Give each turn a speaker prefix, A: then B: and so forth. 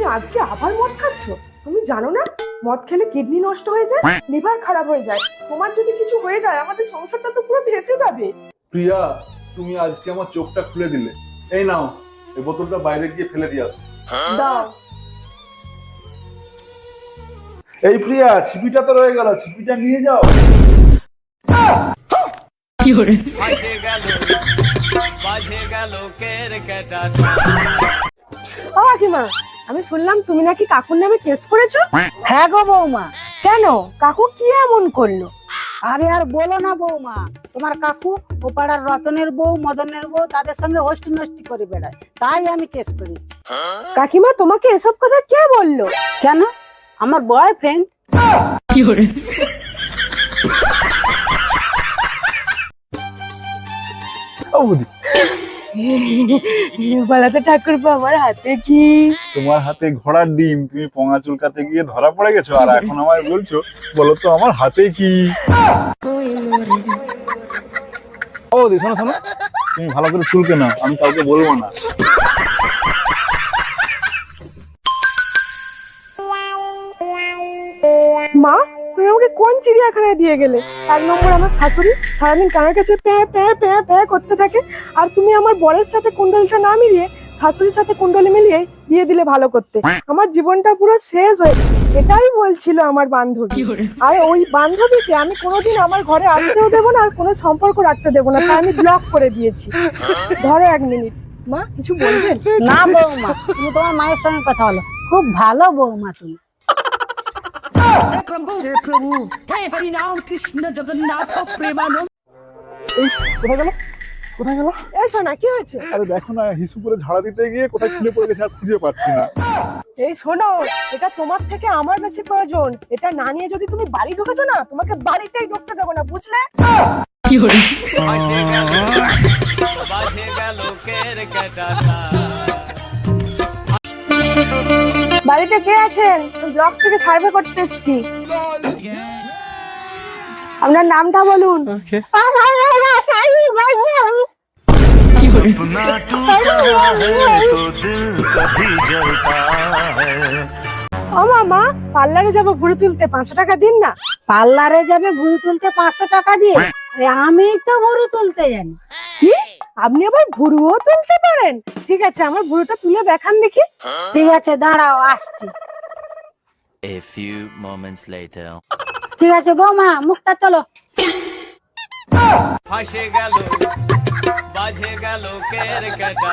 A: তুমি আজকে আবার মদ খাচ্ছ? তুমি জানো না মদ খেলে কিডনি নষ্ট হয়ে যায়, লিভার খারাপ হয়ে যায়। তোমার যদি কিছু হয়ে যায় আমাদের সংসারটা তো পুরো ভেসে যাবে।
B: প্রিয়া, তুমি আজকে আমার চোখটা খুলে দিলে। এই নাও, এই বোতলটা বাইরে গিয়ে ফেলে দিয়ে আসো।
A: দাও।
B: এই প্রিয়া, ছিপিটা তো রয়ে গেল, ছিপিটা নিয়ে যাও।
A: ও কাকিমা, আমি শুনলাম তুমি নাকি কাকুর নামে কেস করেছো?
C: হ্যাঁ গো বৌমা।
A: কেন? কাকু কি এমন করলো?
C: আরে আর বলো না বৌমা, তোমার কাকু ও পাড়ার রতনের বউ, মদনের বউ তাদের সঙ্গে হোস্টি নষ্টি করে বেড়ায়, তাই আমি কেস করি।
A: কাকিমা, তোমাকে এসব কথা কে বললো?
C: কেন? আমার বয়ফ্রেন্ড।
B: ও বুঝি,
A: বলাতে ঠাকুরপো, আমার হাতে কি?
B: তোমার হাতে ঘোড়ার ডিম, তুমি পোঙা চুলকাতে গিয়ে ধরা পড়ে গেছো, আর এখন আমায় বলছো বলো তো আমার হাতে কি? ও দি, শোনো শোনো, তুমি ভালো করে চুলকে নাও, আমি কাউকে বলবো না।
A: মা, তুমি আমাকে কোন চিড়িয়াখানায় দিয়ে গেলে? 1 নম্বর আমার শাশুড়ি সারাদিন কানের কাছে প্যাঁ প্যাঁ প্যাঁ প্যাঁ করতে থাকে, আর তুমি আমার বরের সাথে কুণ্ডলিটা না মিলিয়ে শাশুড়ির সাথে কুণ্ডলি মিলিয়ে বিয়ে দিলে ভালো করতে। আমার জীবনটা পুরো শেষ হয়ে। এটাই বলছিল আমার বান্ধবী, আর ওই বান্ধবীকে আমি কোনোদিন আমার ঘরে আসতেও দেবো না, আর কোনো সম্পর্ক রাখতে দেবো না, তাই আমি ব্লক করে দিয়েছি। ধরো 1 মিনিট। মা, কিছু বলবেন?
C: না বৌমা, তুমি তোমার মায়ের সঙ্গে কথা বলো, খুব ভালো বৌমা তুমি।
B: এই, কোথায় গেল কোথায় গেল?
A: এই শোনা, কি হয়েছে?
B: আরে দেখো না, হিসু করে ঝাড়া দিতে গিয়ে কোথায় খুলে পড়ে গেছে, আর খুঁজে পাচ্ছি না।
A: এই শোনো, এটা তোমার থেকে আমার বেশি প্রয়োজন। এটা না নিয়ে যদি তুমি বাড়ি ঢুকেছো না, তোমাকে বাড়িতেই ঢুকতে দেবো না, বুঝলে? বাড়িতে কে আছেন? ব্লক থেকে সার্ভে করতে এসেছি। আপনার নামটা বলুন। ও মামা, পার্লারে যাবো ভুরু তুলতে, 500 টাকা দিন না।
C: পার্লারে যাবে ভুরু তুলতে 500 টাকা দিয়ে? আরে আমি তো ভুরু তুলতে জানি।
A: কি? আপনি আবার ভুরুও তুলতে পারেন? ঠিক আছে, আমার ভুরুটা তুলে দেখান দেখি।
C: ঠিক আছে, দাঁড়াও আসছি।
D: A few moments later.
C: ঠিক আছে বৌমা, মুখটা তোলো।
D: ফাঁসে গেল বাজে গেল কের কাটা